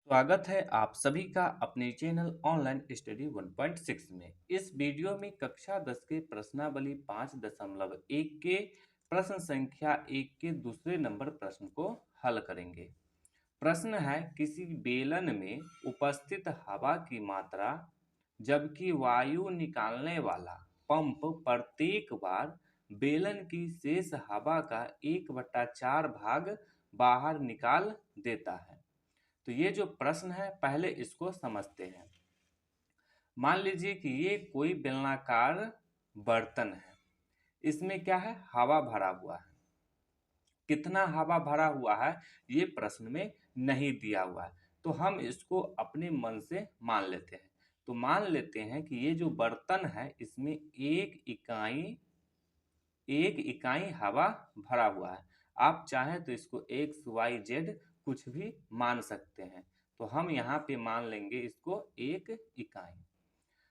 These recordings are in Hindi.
स्वागत है आप सभी का अपने चैनल ऑनलाइन स्टडी 1.6 में। इस वीडियो में कक्षा 10 के प्रश्नावली 5.1 के प्रश्न संख्या 1 के दूसरे नंबर प्रश्न को हल करेंगे। प्रश्न है, किसी बेलन में उपस्थित हवा की मात्रा जबकि वायु निकालने वाला पंप प्रत्येक बार बेलन की शेष हवा का 1/4 भाग बाहर निकाल देता है। तो ये जो प्रश्न है पहले इसको समझते हैं। मान लीजिए कि ये कोई बेलनाकार बर्तन है, इसमें क्या है, हवा भरा हुआ है। कितना हवा भरा हुआ है ये प्रश्न में नहीं दिया हुआ है, तो हम इसको अपने मन से मान लेते हैं। तो मान लेते हैं कि ये जो बर्तन है इसमें एक इकाई हवा भरा हुआ है। आप चाहें तो इसको एक्स वाई जेड कुछ भी मान सकते हैं, तो हम यहाँ पे मान लेंगे इसको एक इकाई।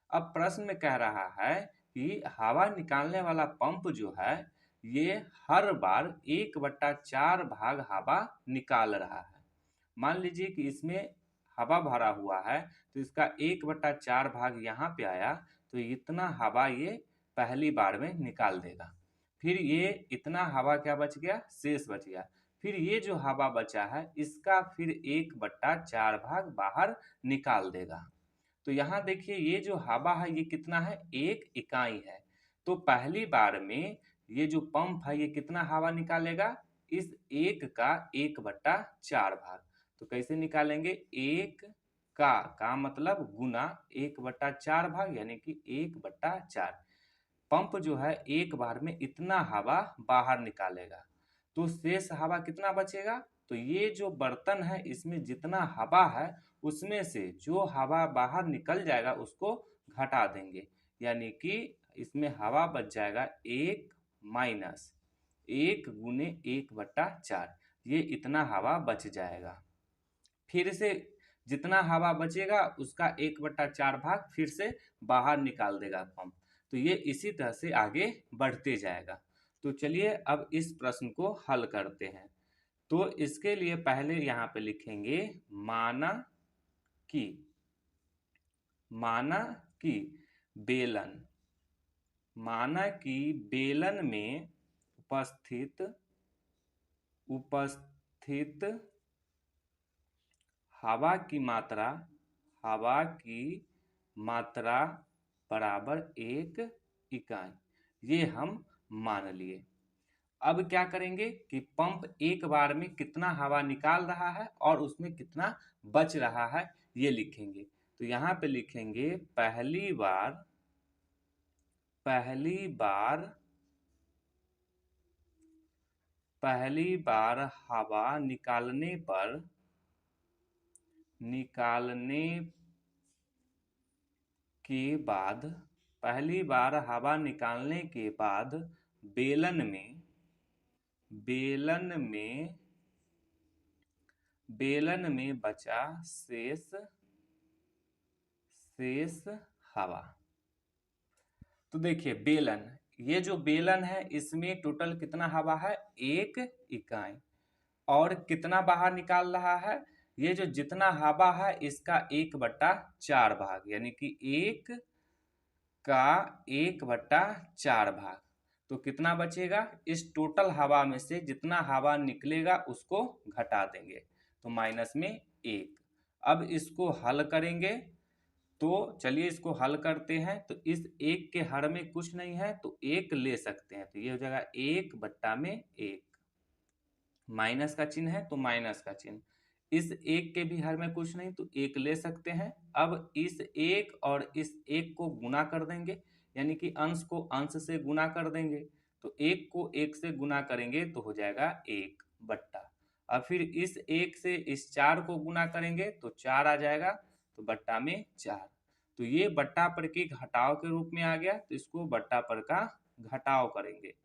अब प्रश्न में कह रहा है कि हवा निकालने वाला पंप जो है ये हर बार 1/4 भाग हवा निकाल रहा है। मान लीजिए कि इसमें हवा भरा हुआ है, तो इसका 1/4 भाग यहाँ पे आया, तो इतना हवा ये पहली बार में निकाल देगा। फिर ये इतना हवा क्या बच गया, शेष बच गया। फिर ये जो हवा बचा है इसका फिर 1/4 भाग बाहर निकाल देगा। तो यहाँ देखिए ये जो हवा है ये कितना है, एक इकाई है। तो पहली बार में ये जो पंप है ये कितना हवा निकालेगा, इस एक का 1/4 भाग। तो कैसे निकालेंगे, एक का मतलब गुना 1/4 भाग यानी कि 1/4। पंप जो है एक बार में इतना हवा बाहर निकालेगा, तो शेष हवा कितना बचेगा। तो ये जो बर्तन है इसमें जितना हवा है उसमें से जो हवा बाहर निकल जाएगा उसको घटा देंगे, यानी कि इसमें हवा बच जाएगा एक माइनस 1 गुने 1/4। ये इतना हवा बच जाएगा। फिर से जितना हवा बचेगा उसका 1/4 भाग फिर से बाहर निकाल देगा पंप। तो ये इसी तरह से आगे बढ़ते जाएगा। तो चलिए अब इस प्रश्न को हल करते हैं। तो इसके लिए पहले यहाँ पे लिखेंगे माना कि माना कि बेलन माना कि बेलन में उपस्थित हवा की मात्रा बराबर एक इकाई, ये हम मान लिए। अब क्या करेंगे कि पंप एक बार में कितना हवा निकाल रहा है और उसमें कितना बच रहा है ये लिखेंगे। तो यहाँ पे लिखेंगे पहली बार हवा निकालने के बाद बेलन में बचा शेष हवा। तो देखिए ये जो बेलन है इसमें टोटल कितना हवा है, एक इकाई। और कितना बाहर निकाल रहा है, ये जो जितना हवा है इसका 1/4 भाग, यानी कि एक का 1/4 भाग। तो कितना बचेगा, इस टोटल हवा में से जितना हवा निकलेगा उसको घटा देंगे, तो माइनस में एक। अब इसको हल करेंगे, तो चलिए इसको हल करते हैं। तो इस एक के हर में कुछ नहीं है तो एक ले सकते हैं, तो ये हो जाएगा 1/1। माइनस का चिन्ह है तो माइनस का चिन्ह। इस एक के भी हर में कुछ नहीं तो एक ले सकते हैं। अब इस एक और इस एक को गुना कर देंगे, यानी कि अंश को अंश से गुना कर देंगे। तो एक को एक से गुना करेंगे तो हो जाएगा 1/। अब फिर इस एक से इस 4 को गुना करेंगे तो 4 आ जाएगा, तो बट्टा में 4। तो ये बट्टा पर के घटाव के रूप में आ गया, तो इसको बट्टा पर का घटाव करेंगे।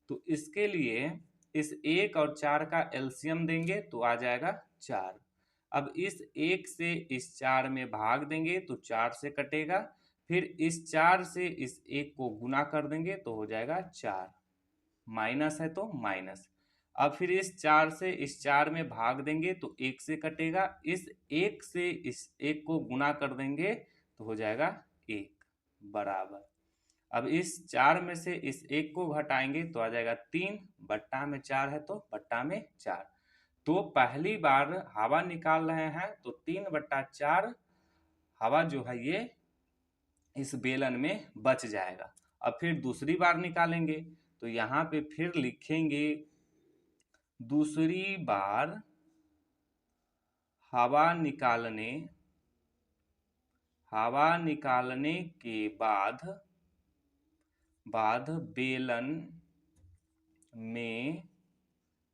तो इसके लिए इस 1 और 4 का एलसीएम देंगे तो आ जाएगा 4। अब इस 1 से इस 4 में भाग देंगे तो 4 से कटेगा। फिर इस 4 से इस 1 को गुना कर देंगे तो हो जाएगा 4। माइनस है तो माइनस। अब फिर इस 4 से इस 4 में भाग देंगे तो 1 से कटेगा, इस 1 से इस 1 को गुना कर देंगे तो हो जाएगा 1 बराबर। अब इस 4 में से इस 1 को घटाएंगे तो आ जाएगा 3, बट्टा में 4 है तो बट्टा में 4। तो पहली बार हवा निकाल रहे हैं तो 3/4 हवा जो है ये इस बेलन में बच जाएगा। अब फिर दूसरी बार निकालेंगे तो यहाँ पे फिर लिखेंगे दूसरी बार हवा निकालने के बाद बेलन में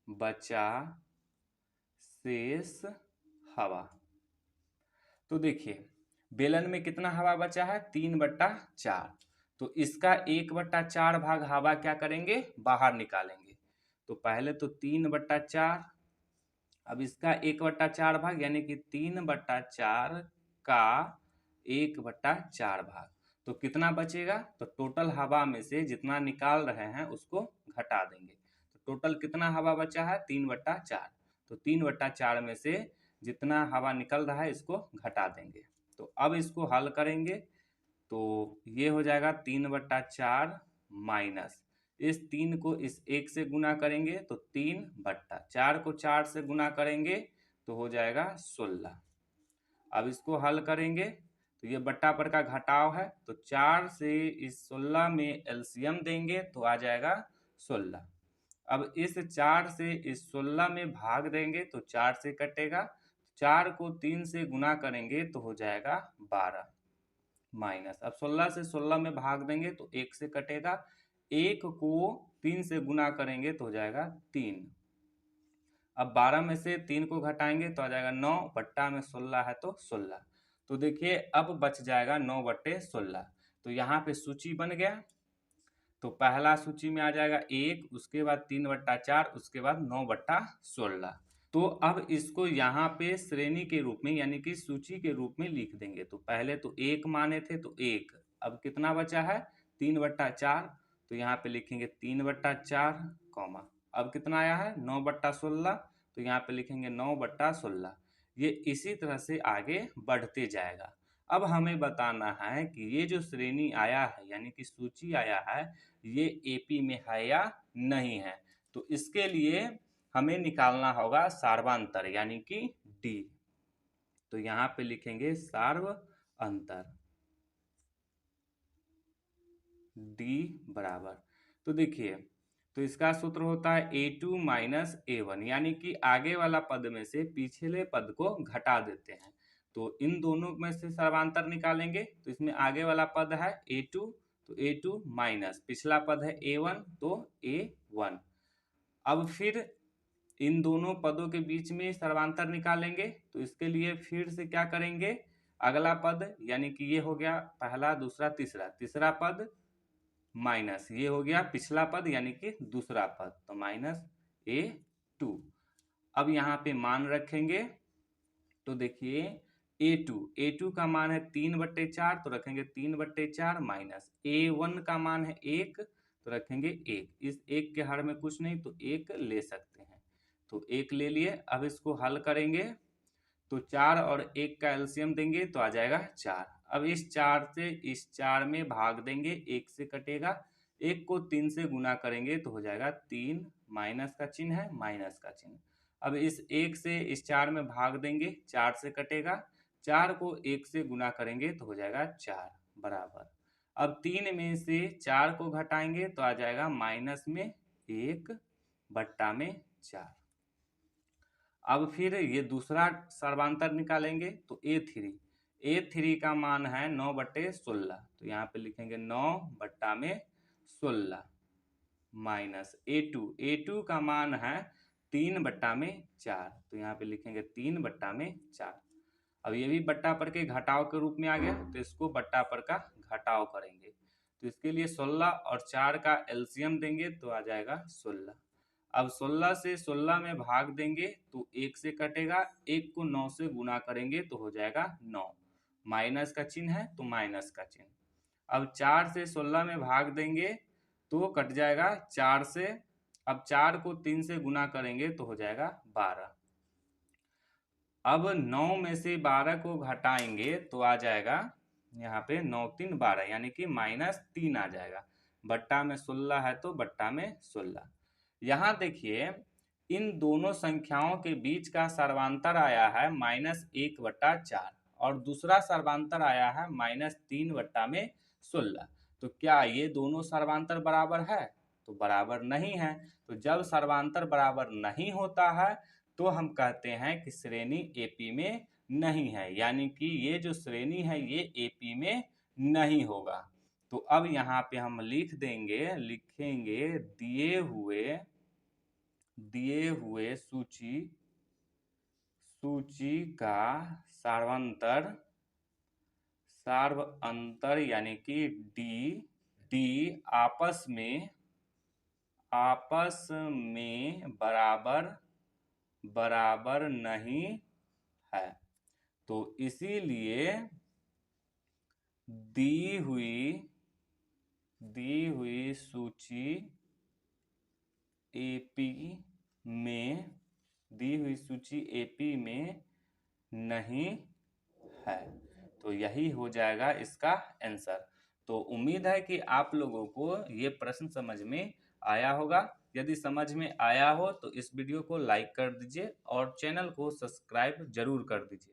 बचा शेष हवा। तो देखिए बेलन में कितना हवा बचा है 3/4, तो इसका 1/4 भाग हवा क्या करेंगे बाहर निकालेंगे। तो पहले तो 3/4, अब इसका 1/4 भाग यानी कि 3/4 का 1/4 भाग, तो कितना बचेगा, तो टोटल हवा में से जितना निकाल रहे हैं उसको घटा देंगे। तो टोटल कितना हवा बचा है 3/4, तो 3/4 में से जितना हवा निकल रहा है इसको घटा देंगे। तो अब इसको हल करेंगे तो ये हो जाएगा 3/4 माइनस इस 3 को इस 1 से गुना करेंगे तो 3/4 को 4 से गुना करेंगे तो हो जाएगा 16। अब इसको हल करेंगे तो ये बट्टा पर का घटाव है, तो 4 से इस 16 में एलसीएम देंगे तो आ जाएगा 16। अब इस 4 से इस 16 में भाग देंगे तो 4 से कटेगा, 4 को 3 से गुना करेंगे तो हो जाएगा 12 माइनस, अब 16 से 16 में भाग देंगे तो 1 से कटेगा, 1 को 3 से गुना करेंगे तो हो जाएगा 3। अब 12 में से 3 को घटाएंगे तो आ जाएगा 9, बट्टा में 16 है तो 16। तो देखिए अब बच जाएगा 9/16। तो यहाँ पे सूची बन गया, तो पहला सूची में आ जाएगा 1, उसके बाद 3/4, उसके बाद 9/16। तो अब इसको यहाँ पे श्रेणी के रूप में यानी कि सूची के रूप में लिख देंगे। तो पहले तो 1 माने थे तो 1, अब कितना बचा है 3/4, तो यहाँ पे लिखेंगे 3/4 कॉमा, अब कितना आया है 9/16, तो यहाँ पे लिखेंगे 9/16। ये इसी तरह से आगे बढ़ते जाएगा। अब हमें बताना है कि ये जो श्रेणी आया है यानी कि सूची आया है ये एपी में है या नहीं है। तो इसके लिए हमें निकालना होगा सार्वंतर यानी कि डी। तो यहाँ पे लिखेंगे सार्वंतर डी बराबर, तो देखिए तो इसका सूत्र होता है A2 माइनस A1, यानी कि आगे वाला पद में से पिछले पद को घटा देते हैं। तो इन दोनों में से सर्वांतर निकालेंगे तो इसमें आगे वाला पद है A2, तो A2 माइनस पिछला पद है A1 तो A1। अब फिर इन दोनों पदों के बीच में सर्वांतर निकालेंगे तो इसके लिए फिर से क्या करेंगे, अगला पद यानी कि ये हो गया पहला दूसरा तीसरा, तीसरा पद माइनस ये हो गया पिछला पद यानी कि दूसरा पद, तो माइनस A2। अब यहाँ पे मान रखेंगे तो देखिए A2 का मान है 3/4, तो रखेंगे 3/4 माइनस A1 का मान है 1, तो रखेंगे 1, इस 1 के हर में कुछ नहीं तो 1 ले सकते हैं, तो 1 ले लिए। अब इसको हल करेंगे तो 4 और 1 का एलसीएम देंगे तो आ जाएगा 4। अब इस 4 से इस 4 में भाग देंगे, 1 से कटेगा, 1 को 3 से गुना करेंगे तो हो जाएगा 3, माइनस का चिन्ह है माइनस का चिन्ह। अब इस 1 से इस 4 में भाग देंगे, 4 से कटेगा, 4 को 1 से गुना करेंगे तो हो जाएगा 4 बराबर। अब 3 में से 4 को घटाएंगे तो आ जाएगा माइनस में 1 बट्टा में 4। अब फिर ये दूसरा सर्वांतर निकालेंगे तो A3 का मान है 9/16, तो यहाँ पे लिखेंगे 9/16 माइनस A2 का मान है 3/4, तो यहाँ पे लिखेंगे 3/4। अब ये भी बट्टा पर के घटाव के रूप में आ गया तो इसको बट्टा पर का घटाव करेंगे, तो इसके लिए 16 और 4 का एलसीएम देंगे तो आ जाएगा 16। अब 16 से 16 में भाग देंगे तो 1 से कटेगा, 1 को 9 से गुना करेंगे तो हो जाएगा 9, माइनस का चिन्ह है तो माइनस का चिन्ह। अब 4 से 16 में भाग देंगे तो कट जाएगा 4 से, अब 4 को 3 से गुना करेंगे तो हो जाएगा 12। अब 9 में से 12 को घटाएंगे तो आ जाएगा यहाँ पे 9 3 12 यानी कि -3 आ जाएगा। बट्टा में 16 है तो बट्टा में 16। यहाँ देखिए इन दोनों संख्याओं के बीच का सर्वांतर आया है -1/4 और दूसरा सर्वांतर आया है -3/16। तो क्या ये दोनों सर्वांतर बराबर है? तो बराबर नहीं है। तो जब सर्वांतर बराबर नहीं होता है तो हम कहते हैं कि श्रेणी एपी में नहीं है, यानी कि ये जो श्रेणी है ये एपी में नहीं होगा। तो अब यहाँ पे हम लिखेंगे दिए हुए सूची का सार्वअंतर यानी कि डी आपस में बराबर नहीं है। तो इसीलिए दी हुई सूची एपी में नहीं है। तो यही हो जाएगा इसका आंसर। तो उम्मीद है कि आप लोगों को ये प्रश्न समझ में आया होगा। यदि समझ में आया हो तो इस वीडियो को लाइक कर दीजिए और चैनल को सब्सक्राइब जरूर कर दीजिए।